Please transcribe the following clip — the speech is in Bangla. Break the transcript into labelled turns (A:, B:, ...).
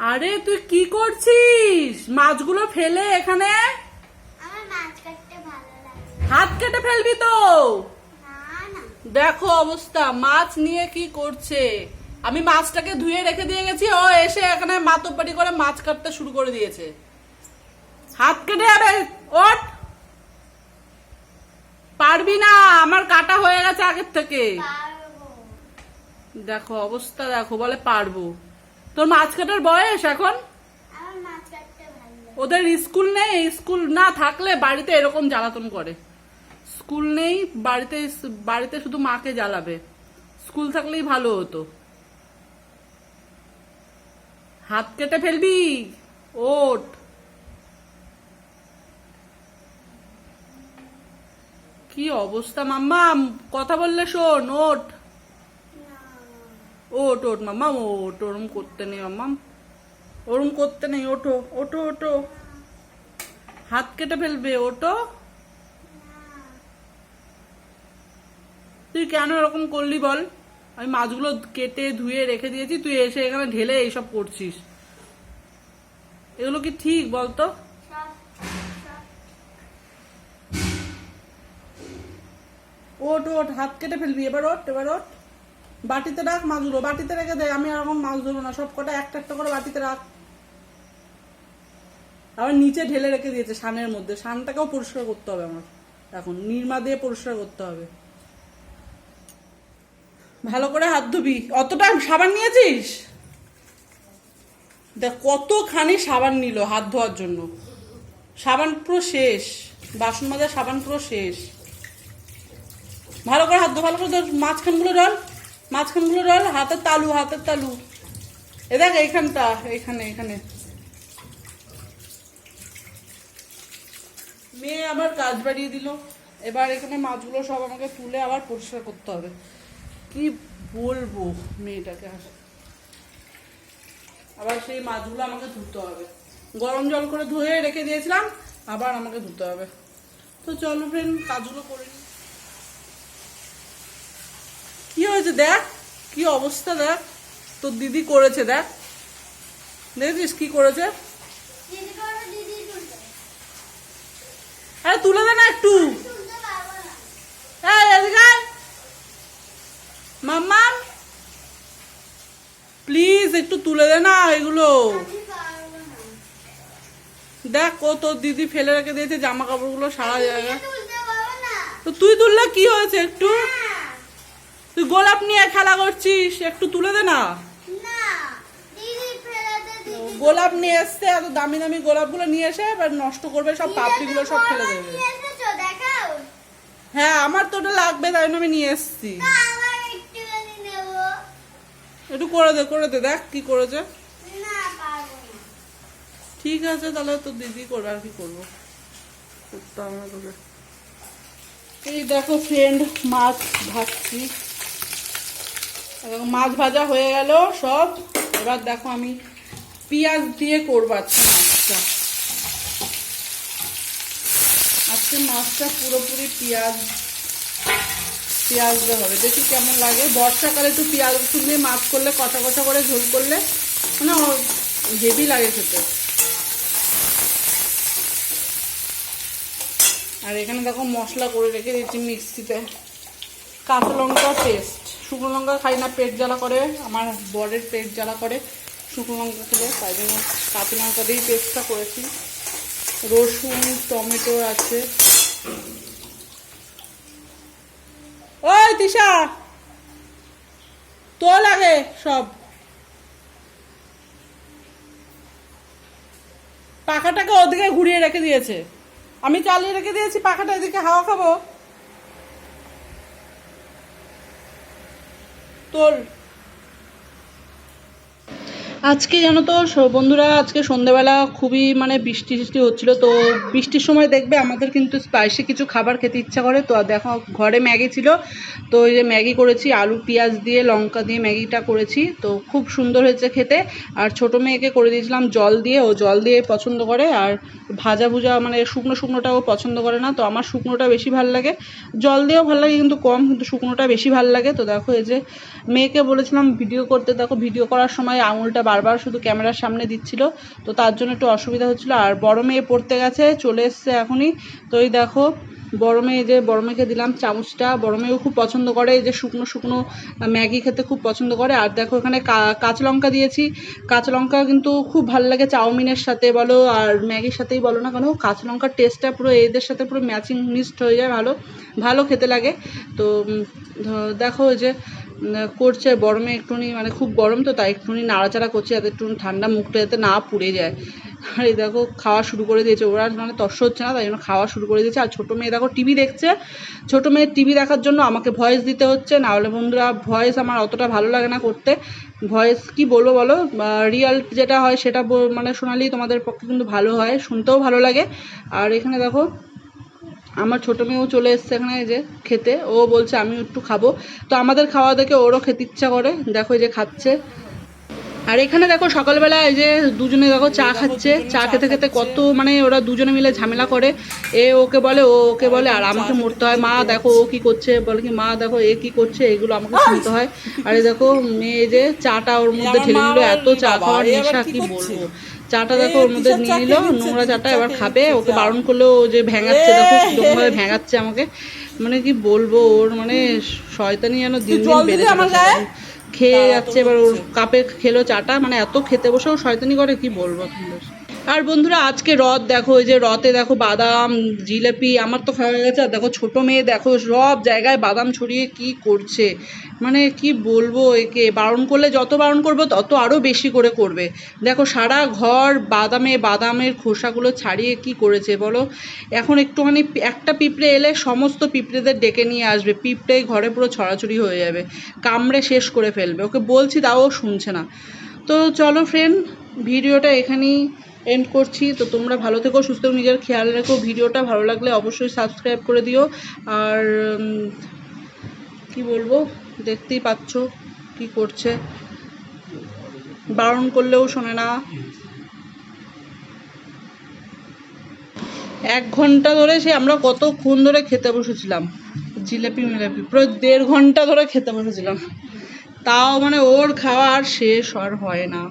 A: আরে তুই কি করছিস? মাছগুলো ফেলে এখানে।
B: আমার মাছ কাটতে ভালো লাগে।
A: হাত কেটে ফেলবি তো।
B: না না,
A: দেখো অবস্থা, মাছ নিয়ে কি করছে। আমি মাছটাকে ধুয়ে রেখে দিয়ে গেছি, ও এসে এখানে মাতব্বাড়ি করে মাছ কাটতে শুরু করে দিয়েছে। হাত কেটে যাবে। ওঠ, পারবি না, আমার কাটা হয়ে গেছে আগের থেকে।
B: পারবো।
A: দেখো অবস্থা, দেখো বলে পারবো। তোর মাছ কাটার বয়স এখন?
B: আমার মাছ কাটতে ভালো লাগে।
A: ওদের স্কুল নেই? স্কুল না থাকলে বাড়িতে এরকম জ্বালাতন করে। স্কুল নেই বাড়িতে, বাড়িতে শুধু মাকে জ্বালাবে। স্কুল থাকলেই ভালো হতো। হাত কেটে ফেলবি। ওঠ। কি অবস্থা মাম্মা, কথা বললে শোন। ওঠ
B: না,
A: ওঠ ওঠ মাম্মা, ওঠ। ওরম করতে নেই মাম্মা, ওরম করতে নেই। ওঠো ওঠো ওঠো, হাত কেটে ফেলবে। ওঠো।
B: না।
A: তুই কেন এরকম করলি বল? আমি মাছগুলো কেটে ধুয়ে রেখে দিয়েছি, তুই এসে এখানে ঢেলে এইসব করছিস। এগুলো কি ঠিক বলতো?
B: সব সব
A: ওঠ ওঠ, হাত কেটে ফেলবি। এবার ওঠ, এবার ওঠ। বাটিতে রাখ মাছগুলো, বাটিতে রেখে দে। আমি এরকম মাছ ধরবো না, সব কটা একটা একটা করে বাটিতে রাখ। আবার নিচে ঢেলে রেখে দিয়েছে সানের মধ্যে। সানটাকেও পরিষ্কার করতে হবে আমার এখন, নির্মা দিয়ে পরিষ্কার করতে হবে। ভালো করে হাত ধুবি। অতটা সাবান নিয়েছিস? দেখ কতখানি সাবান নিল হাত ধোয়ার জন্য। সাবান পুরো শেষ, বাসন মাজার সাবান পুরো শেষ। ভালো করে হাত ধো, ভালো করে ধর। মাঝখানগুলো ডল, মাঝখানগুলো ডল। হাতের তালু, হাতের তালু। এ দেখ এইখানটা, এইখানে এখানে। মেয়ে আবার কাজ বাড়িয়ে দিল। এবার এখানে মাছগুলো সব আমাকে তুলে আবার পরিষ্কার করতে হবে। কি বলবো মেয়েটাকে। আবার সেই মাছগুলো আমাকে ধুতে হবে। গরম জল করে ধুয়ে রেখে দিয়েছিলাম, আবার আমাকে ধুতে হবে। তো চলো ফ্রেন্ড, কাজগুলো করে নিই। কি হয়েছে দেখ, কি অবস্থা দেখ। তোর দিদি করেছে, দেখ দেখেছিস কি করেছে।
B: দিদি করবে, দিদি তুলবে।
A: আরে তুলে দে না একটু।
B: তুলতে পারবো না।
A: এই এদিকে আয়। মাম্মাম প্লিজ একটু তুলে দে না এগুলো।
B: আমি পারবো না।
A: দেখ ও তোর দিদি ফেলে রেখে দিয়েছে জামা কাপড়গুলো সারা জায়গা।
B: তুলতে পারবো না।
A: তো তুই তুললে কি হয়েছে একটু?
B: না,
A: তুই গোলাপ নিয়ে খেলা করছিস, একটু তুলে দে না।
B: না, দিদি ফেলাতে, দিদি
A: গোলাপ নিয়ে এসছে, এত দামি দামি গোলাপগুলো নিয়ে এসে এবার নষ্ট করবে, সব পাপড়িগুলো সব ফেলে দেবে।
B: নিয়ে এসেছো, দেখাও।
A: হ্যাঁ আমার তো ওটা লাগবে, তাই জন্য আমি নিয়ে এসছি।
B: না, আমার একটুখানি নেবো।
A: একটু করে দে, করে দে। দেখ কি করেছে।
B: না, পারবো না।
A: ঠিক আছে তাহলে তোর দিদি করবে, আর কি করবো, করতে হবে না তোকে। এই দেখো ফ্রেন্ড, মাছ ভাজছি। মাছ ভাজা হয়ে গেল সব। এবার দেখো আমি পেঁয়াজ দিয়ে করবো আজকে মাছটা। আজকে মাছটা পুরোপুরি পেঁয়াজ পেঁয়াজ দিয়ে হবে। দেখি কেমন লাগে। বর্ষাকালে একটু পেঁয়াজ রসুন দিয়ে মাছ করলে, কষা কষা করে ঝোল করলে মানে হেভি লাগে খেতে। আর এখানে দেখো মশলা করে রেখে দিয়েছি মিক্সিতে। কাঁচা লঙ্কা পেস্ট, শুকনো লঙ্কা খাই না, পেট জ্বালা করে। আমার বরের পেট জ্বালা করে শুকনো লঙ্কা খেলে, তাই জন্য কাঁচা লঙ্কা দিয়েই পেস্টটা করেছি। রসুন, টমেটো আছে। ওই তিশা, তো লাগে সব। পাখাটাকে ওদিকে ঘুরিয়ে রেখে দিয়েছে, আমি চালিয়ে রেখে দিয়েছি পাখাটা, এদিকে হাওয়া খাবো। তোর আজকে জানো তো বন্ধুরা, আজকে সন্ধ্যেবেলা খুবই মানে বৃষ্টি টিষ্টি হচ্ছিলো। তো বৃষ্টির সময় দেখবে আমাদের কিন্তু স্পাইসি কিছু খাবার খেতে ইচ্ছা করে। তো দেখো ঘরে ম্যাগি ছিল, তো ওই যে ম্যাগি করেছি, আলু পেঁয়াজ দিয়ে লঙ্কা দিয়ে ম্যাগিটা করেছি। তো খুব সুন্দর হয়েছে খেতে। আর ছোটো মেয়েকে করে দিয়েছিলাম জল দিয়ে, ও জল দিয়ে পছন্দ করে। আর ভাজা ভুজা মানে শুকনো শুকনোটাও পছন্দ করে না, তো আমার শুকনোটা বেশি ভালো লাগে। জল দিয়েও ভালো লাগে কিন্তু কম, কিন্তু শুকনোটা বেশি ভালো লাগে। তো দেখো এই যে মেয়েকে বলেছিলাম ভিডিও করতে, দেখো ভিডিও করার সময় আঙুলটা বারবার শুধু ক্যামেরার সামনে দিচ্ছিল, তো তার জন্য একটু অসুবিধা হচ্ছিলো। আর বড় মেয়ে পড়তে গেছে, চলে এসছে এখনই। তো এই দেখো বড় মেয়ে, যে বড় মেয়েকে দিলাম চামচটা, বড় মেয়েও খুব পছন্দ করে এই যে শুকনো শুকনো ম্যাগি খেতে খুব পছন্দ করে। আর দেখো এখানে কাঁচা লঙ্কা দিয়েছি, কাঁচা লঙ্কা কিন্তু খুব ভালো লাগে চাউমিনের সাথে বলো আর ম্যাগির সাথেই বলো না কেন, কাঁচা লঙ্কার টেস্টটা পুরো এদের সাথে পুরো ম্যাচিং মিক্সড হয়ে যায়, ভালো ভালো খেতে লাগে। তো দেখো ওই যে করছে বড় মেয়ে, একটুখানি মানে খুব গরম তো তাই একটুখানি নাড়াচাড়া করছে যাতে একটু ঠান্ডা মুখটা যাতে না পুড়ে যায়। আর এই দেখো খাওয়া শুরু করে দিয়েছে, ওরা মানে তর্স হচ্ছে না তাই জন্য খাওয়া শুরু করে দিয়েছে। আর ছোটো মেয়ে দেখো টিভি দেখছে, ছোটো মেয়ের টিভি দেখার জন্য আমাকে ভয়েস দিতে হচ্ছে, না হলে বন্ধুরা ভয়েস আমার অতটা ভালো লাগে না করতে। ভয়েস কি বলবো বলো, রিয়াল যেটা হয় সেটা মানে শোনালেই তোমাদের পক্ষে কিন্তু ভালো হয়, শুনতেও ভালো লাগে। আর এখানে দেখো আমার ছোটো মেয়েও চলে এসছে এখানে যে খেতে, ও বলছে আমি একটু খাবো। তো আমাদের খাওয়া দেখে ওরও খেতে ইচ্ছা করে, দেখো এই যে খাচ্ছে। আর এখানে দেখো সকালবেলা এই যে দুজনে দেখো চা খাচ্ছে, চা খেতে খেতে কত মানে ওরা দুজনে মিলে ঝামেলা করে, এ ওকে বলে ও ওকে বলে, আর আমাকে মরতে হয়, মা দেখো ও কী করছে, বলে কি মা দেখো এ কী করছে, এগুলো আমাকে শুনতে হয়। আর এই দেখো মেয়ে যে চাটা ওর মধ্যে ঢেলে নিল, এত চা খাওয়ার নেশা কি বলবো। চাটা দেখো ওর মধ্যে নিয়ে নিল, নোংরা চাটা এবার খাবে, ওকে বারণ করলেও ও যে ভেঙাচ্ছে, দেখো কীরকমভাবে ভেঙাচ্ছে আমাকে, মানে কি বলবো ওর মানে শয়তানি যেন দিন দিন বেড়ে যাচ্ছে। খেয়ে যাচ্ছে, এবার ওর কাপে খেলো চাটা, মানে এত খেতে বসেও শয়তানি করে কি বলবো তোমাদের। আর বন্ধুরা আজকে রথ দেখো, ওই যে রথে দেখো বাদাম জিলেপি আমার তো খাওয়া হয়ে গেছে। আর দেখো ছোটো মেয়ে দেখো সব জায়গায় বাদাম ছড়িয়ে কি করছে, মানে কি বলবো, একে বারণ করলে যত বারণ করবো তত আরও বেশি করে করবে। দেখো সারা ঘর বাদামের খোসাগুলো ছাড়িয়ে কি করেছে বলো। এখন একটুখানি একটা পিঁপড়ে এলে সমস্ত পিঁপড়েদের ডেকে নিয়ে আসবে, পিঁপড়েই ঘরে পুরো ছড়াছড়ি হয়ে যাবে, কামড়ে শেষ করে ফেলবে, ওকে বলছি তাও শুনছে না। তো চলো ফ্রেন্ড, ভিডিওটা এখানেই এন্ড করছি। তো তোমরা ভালো থেকো, সুস্থ থেকো, নিজের খেয়াল রেখো। ভিডিওটা ভালো লাগলে অবশ্যই সাবস্ক্রাইব করে দিও। আর কি বলবো, দেখতেই পাচ্ছ কি করছে, বারণ করলেও শোনে না। 1 ঘন্টা ধরে সে আমরা কতক্ষণ ধরে খেতে বসেছিলাম, জিলেপি মিলেপি পুরো 1.5 ঘন্টা ধরে খেতে বসেছিলাম, তাও মানে ওর খাওয়া আর শেষ আর হয় না।